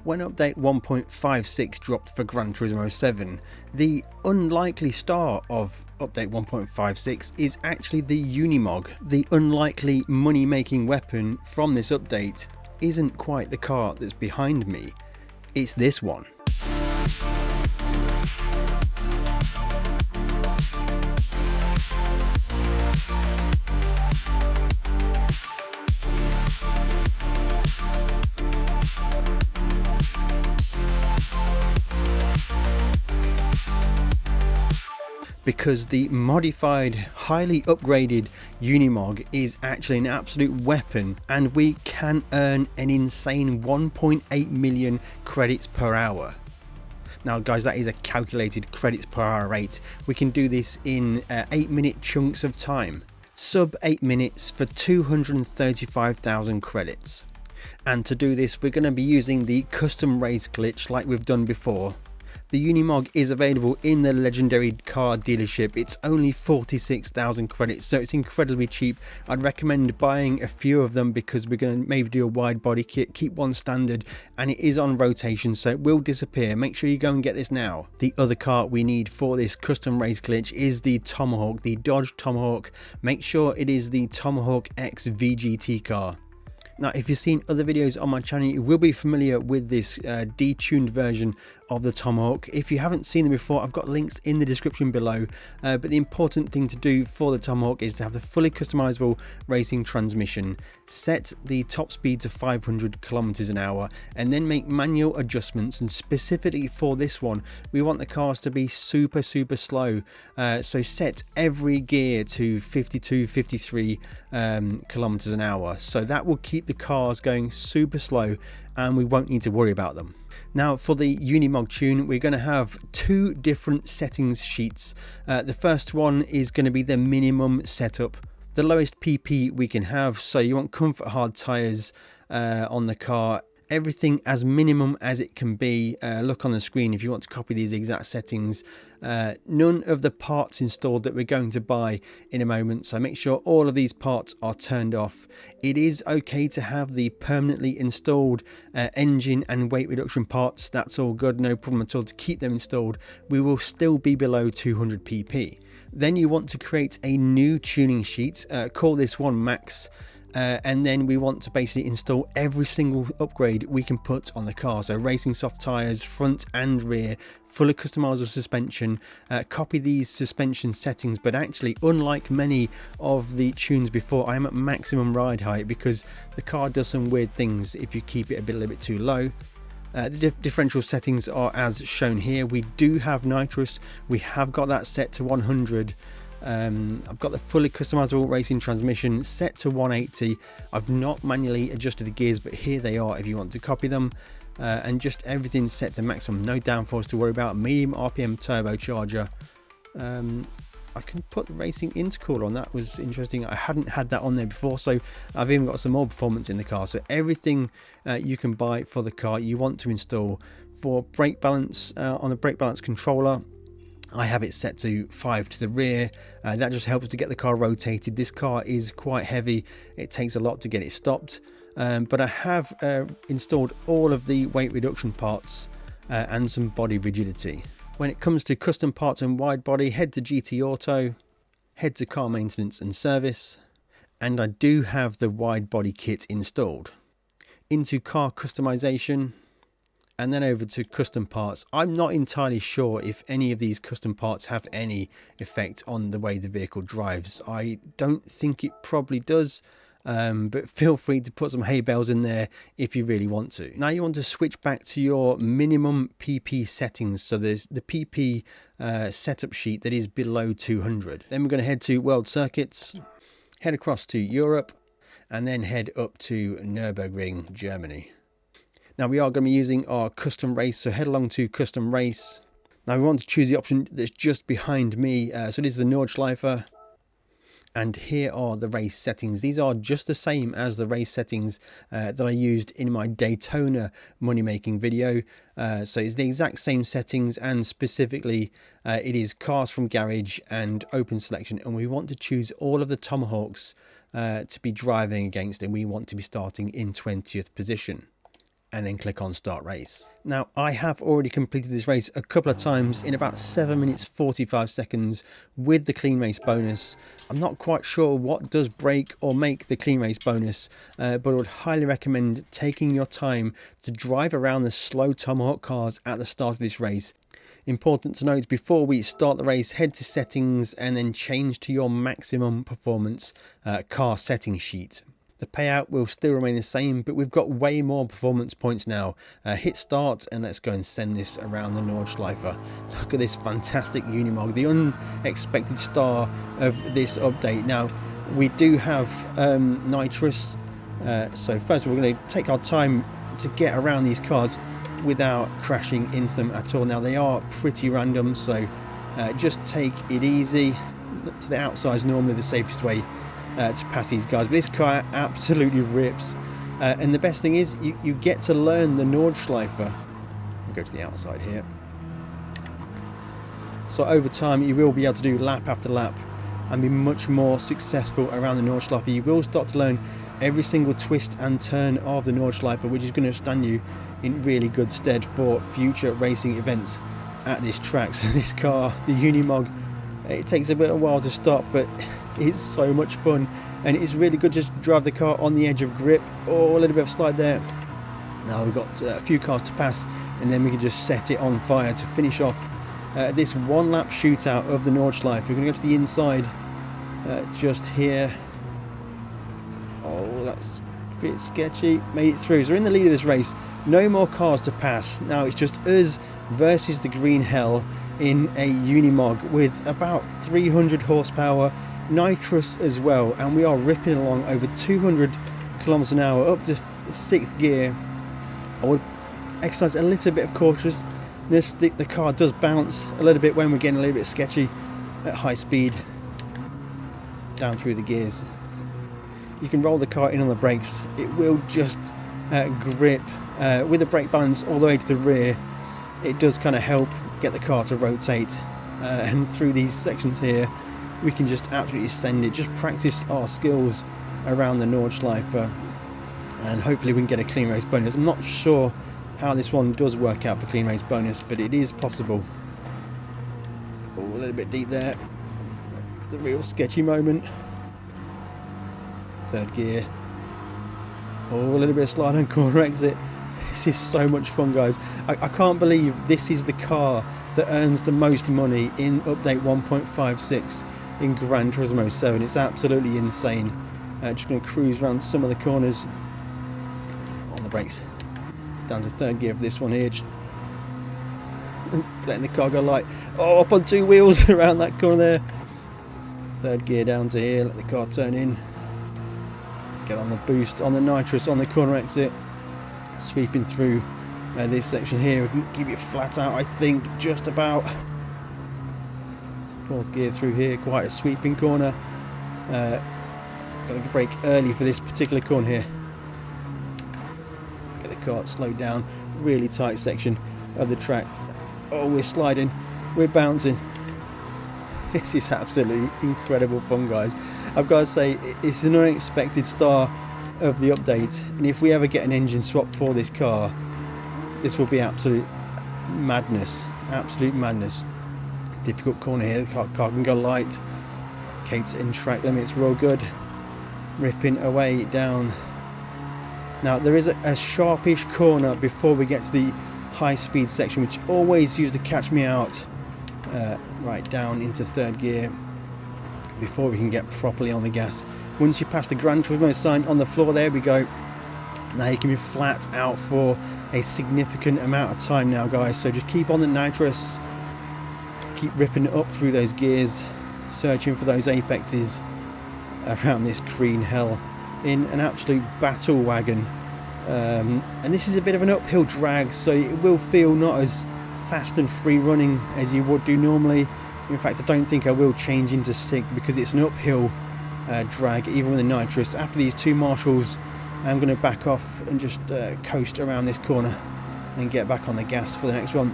When update 1.56 dropped for Gran Turismo 7, the unlikely star of update 1.56 is actually the Unimog. The unlikely money-making weapon from this update isn't quite the car that's behind me, it's this one. Because the modified, highly upgraded Unimog is actually an absolute weapon, and we can earn an insane 1.8 million credits per hour. Now guys, that is a calculated credits per hour rate. We can do this in 8-minute chunks of time. Sub 8 minutes for 235,000 credits. And to do this, we're going to be using the custom race glitch like we've done before. The Unimog is available in the legendary car dealership. It's only 46,000 credits, so it's incredibly cheap. I'd recommend buying a few of them because we're going to maybe do a wide body kit, keep one standard, and it is on rotation, so it will disappear. Make sure you go and get this now. The other car we need for this custom race glitch is the Tomahawk, the Dodge Tomahawk. Make sure it is the Tomahawk X VGT car. Now, if you've seen other videos on my channel, you will be familiar with this detuned version of the Tomahawk. If you haven't seen them before, I've got links in the description below. But the important thing to do for the Tomahawk is to have the fully customizable racing transmission, set the top speed to 500 kilometers an hour, and then make manual adjustments. And specifically for this one, we want the cars to be super slow. So set every gear to 52, 53 kilometers an hour. So that will keep the cars going super slow, and we won't need to worry about them. Now for the Unimog tune, we're going to have two different settings sheets. The first one is going to be the minimum setup, the lowest PP we can have. So you want comfort hard tires on the car, everything as minimum as it can be. Look on the screen if you want to copy these exact settings. None of the parts installed that we're going to buy in a moment, so make sure all of these parts are turned off. It is okay to have the permanently installed engine and weight reduction parts. That's all good, no problem at all to keep them installed. We will still be below 200 pp. Then you want to create a new tuning sheet, call this one Max. And then we want to basically install every single upgrade we can put on the car. So racing soft tires, front and rear, fully customizable suspension. Copy these suspension settings, but actually, unlike many of the tunes before, I am at maximum ride height because the car does some weird things if you keep it a little bit too low. The differential settings are as shown here. We do have nitrous. We have got that set to 100. I've got the fully customizable racing transmission set to 180. I've not manually adjusted the gears, but here they are if you want to copy them. And just everything set to maximum, no downforce to worry about. Medium RPM turbocharger. I can put the racing intercooler on. That was interesting. I hadn't had that on there before, so I've even got some more performance in the car. So everything you can buy for the car you want to install. For brake balance, on the brake balance controller, I have it set to 5 to the rear. That just helps to get the car rotated. This car is quite heavy. It takes a lot to get it stopped. But I have installed all of the weight reduction parts and some body rigidity. When it comes to custom parts and wide body, head to GT Auto, head to car maintenance and service, and I do have the wide body kit installed. Into car customization, and then over to custom parts. I'm not entirely sure if any of these custom parts have any effect on the way the vehicle drives. I don't think it probably does, but feel free to put some hay bales in there if you really want to. Now you want to switch back to your minimum PP settings. So there's the PP setup sheet that is below 200. Then we're going to head to World Circuits, head across to Europe, and then head up to Nürburgring, Germany. Now we are going to be using our custom race, so head along to custom race. Now we want to choose the option that's just behind me, so it is the Nordschleife. And here are the race settings. These are just the same as the race settings that I used in my Daytona money making video. So it's the exact same settings, and specifically it is cars from garage and open selection. And we want to choose all of the Tomahawks to be driving against, and we want to be starting in 20th position. and then click on start race. Now I have already completed this race a couple of times in about 7 minutes 45 seconds with the clean race bonus. I'm not quite sure what does break or make the clean race bonus, but I would highly recommend taking your time to drive around the slow Tomahawk cars at the start of this race. Important to note, before we start the race, head to settings and then change to your maximum performance car setting sheet. The payout will still remain the same, but we've got way more performance points now. Hit start and let's go and send this around the Nordschleife. Look at this fantastic Unimog, the unexpected star of this update. Now we do have nitrous, so first we're going to take our time to get around these cars without crashing into them at all. Now they are pretty random, so just take it easy. Look to the outside is normally the safest way to pass these guys, but this car absolutely rips, and the best thing is you get to learn the Nordschleife. I'll go to the outside here. So over time you will be able to do lap after lap and be much more successful around the Nordschleife. You will start to learn every single twist and turn of the Nordschleife, which is going to stand you in really good stead for future racing events at this track. So this car, the Unimog, it takes a bit of a while to stop, but it's so much fun, and it's really good just to drive the car on the edge of grip. Oh, a little bit of slide there. Now we've got a few cars to pass, and then we can just set it on fire to finish off this one lap shootout of the Nordschleife. We're going to go to the inside just here. Oh, that's a bit sketchy. Made it through, so we're in the lead of this race. No more cars to pass. Now it's just us versus the green hell in a Unimog with about 300 horsepower, nitrous as well, and we are ripping along over 200 kilometers an hour up to 6th gear. I would exercise a little bit of cautiousness. The car does bounce a little bit when we're getting a little bit sketchy at high speed down through the gears. You can roll the car in on the brakes, it will just grip with the brake balance all the way to the rear. It does kind of help get the car to rotate, and through these sections here we can just absolutely send it. Just practice our skills around the Nordschleife, and hopefully we can get a clean race bonus. I'm not sure how this one does work out for clean race bonus, but it is possible. Oh, a little bit deep there, the real sketchy moment. 3rd gear. Oh, a little bit of slide on corner exit. This is so much fun, guys. I can't believe this is the car that earns the most money in update 1.56 in Gran Turismo 7. It's absolutely insane. Just going to cruise around some of the corners on the brakes. Down to 3rd gear for this one here. Just letting the car go light. Oh, up on 2 wheels around that corner there. 3rd gear down to here. Let the car turn in. Get on the boost, on the nitrous, on the corner exit. Sweeping through this section here. We can keep it flat out, I think, just about. 4th gear through here, quite a sweeping corner. Got to brake early for this particular corner here. Get the car slowed down. Really tight section of the track. Oh, we're sliding, we're bouncing. This is absolutely incredible fun, guys. I've got to say, it's an unexpected star of the update, and if we ever get an engine swap for this car, this will be absolute madness. Absolute madness. Difficult corner here. The car can go light. Keeps in track limits real good. Ripping away down. Now there is a sharpish corner before we get to the high speed section, which always used to catch me out. Right down into 3rd gear before we can get properly on the gas. Once you pass the Gran Turismo sign on the floor, there we go. Now you can be flat out for a significant amount of time now, guys. So just keep on the nitrous, keep ripping up through those gears, searching for those apexes around this green hell in an absolute battle wagon. And this is a bit of an uphill drag, so it will feel not as fast and free running as you would do normally. In fact, I don't think I will change into 6th because it's an uphill drag even with the nitrous. After these 2 marshals, I'm going to back off and just coast around this corner and get back on the gas for the next one.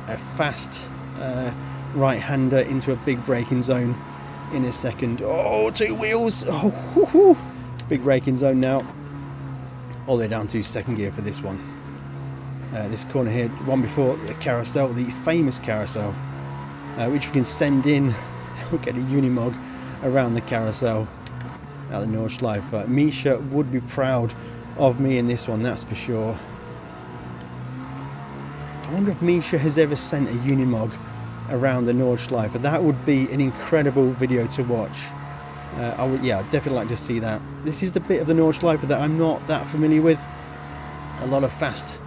A fast right-hander into a big braking zone in a second. Oh, 2 wheels! Oh, big braking zone now. All the way down to 2nd gear for this one. this corner here, one before the carousel, the famous carousel, which we can send in. We'll get a Unimog around the carousel at the Nordschleife. Misha would be proud of me in this one, that's for sure. I wonder if Misha has ever sent a Unimog around the Nordschleife. That would be an incredible video to watch. I'd definitely like to see that. This is the bit of the Nordschleife that I'm not that familiar with. A lot of fast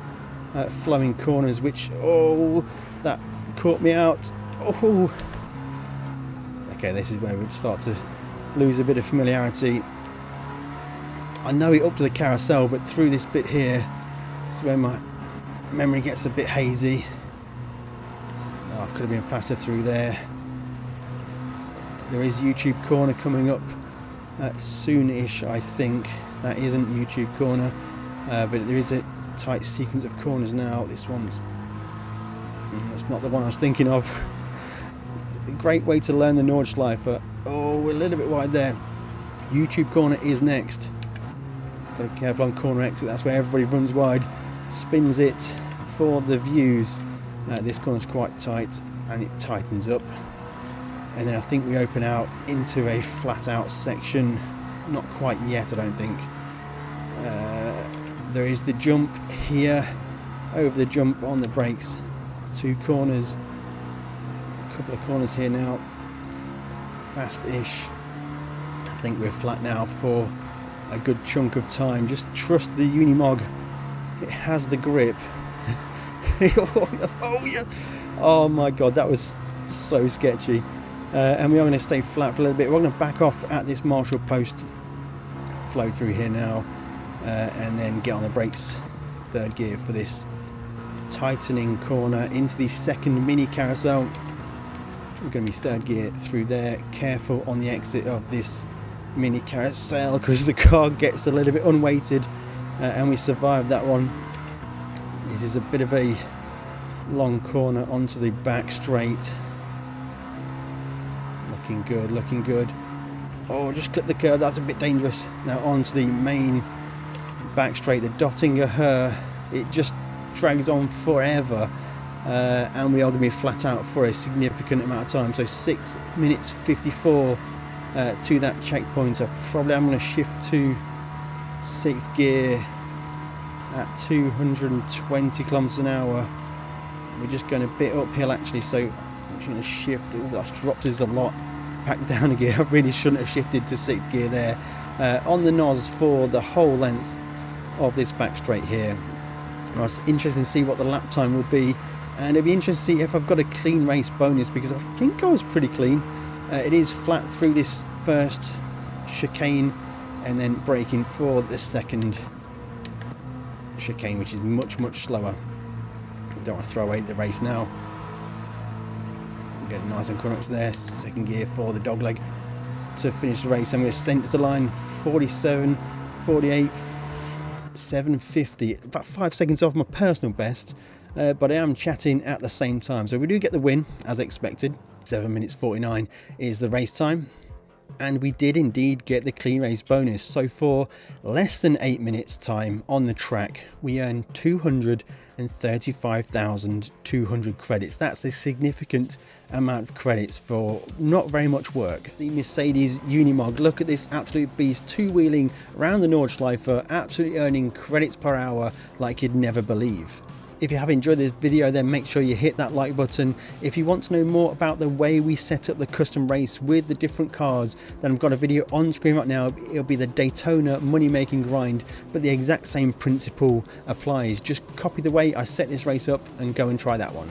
flowing corners, which, oh, that caught me out. Oh, okay, this is where we start to lose a bit of familiarity. I know it up to the carousel, but through this bit here is where my memory gets a bit hazy. Oh, could have been faster through there. There is YouTube corner coming up soon-ish, I think. That isn't YouTube corner, but there is a tight sequence of corners now. This one's that's not the one I was thinking of. A great way to learn the Nordschleife. Oh, we're a little bit wide there. YouTube corner is next. Got to be careful on corner exit. That's where everybody runs wide, spins it for the views. This corner's quite tight, and it tightens up. And then I think we open out into a flat out section. Not quite yet, I don't think. There is the jump here, over the jump on the brakes. 2 corners, a couple of corners here now, fast-ish. I think we're flat now for a good chunk of time. Just trust the Unimog, it has the grip. Oh yeah, oh my god, that was so sketchy. And we are going to stay flat for a little bit. We're going to back off at this marshal post, flow through here now, and then get on the brakes, 3rd gear for this tightening corner into the 2nd mini carousel. We're going to be 3rd gear through there. Careful on the exit of this mini carousel because the car gets a little bit unweighted, and we survived that one. This is a bit of a long corner onto the back straight. Looking good, looking good. Oh, just clip the curve, that's a bit dangerous. Now onto the main back straight, the Dottinger Her. It just drags on forever, and we are going to be flat out for a significant amount of time. So 6 minutes 54 to that checkpoint. So probably I'm going to shift to 6th gear at 220 kilometers an hour. We're just going a bit uphill actually, so I'm just going to shift. Oh, that's dropped us a lot back down again. I really shouldn't have shifted to 6th gear there. On the NOS for the whole length of this back straight here. I was interested to see what the lap time will be, and it'll be interesting to see if I've got a clean race bonus, because I think I was pretty clean. It is flat through this first chicane and then braking for the 2nd chicane, which is much slower. We don't want to throw away the race now. Get nice and correct there. 2nd gear for the dogleg to finish the race. I'm going to send to the line 47, 48, 750, about 5 seconds off my personal best, but I am chatting at the same time, so we do get the win as expected. 7 minutes 49 is the race time, and we did indeed get the clean race bonus. So for less than 8 minutes time on the track, we earned 235,200 credits. That's a significant amount of credits for not very much work. The Mercedes Unimog, look at this absolute beast, 2-wheeling around the Nordschleife, absolutely earning credits per hour like you'd never believe. If you have enjoyed this video, then make sure you hit that like button. If you want to know more about the way we set up the custom race with the different cars, then I've got a video on screen right now. It'll be the Daytona money making grind, but the exact same principle applies. Just copy the way I set this race up and go and try that one.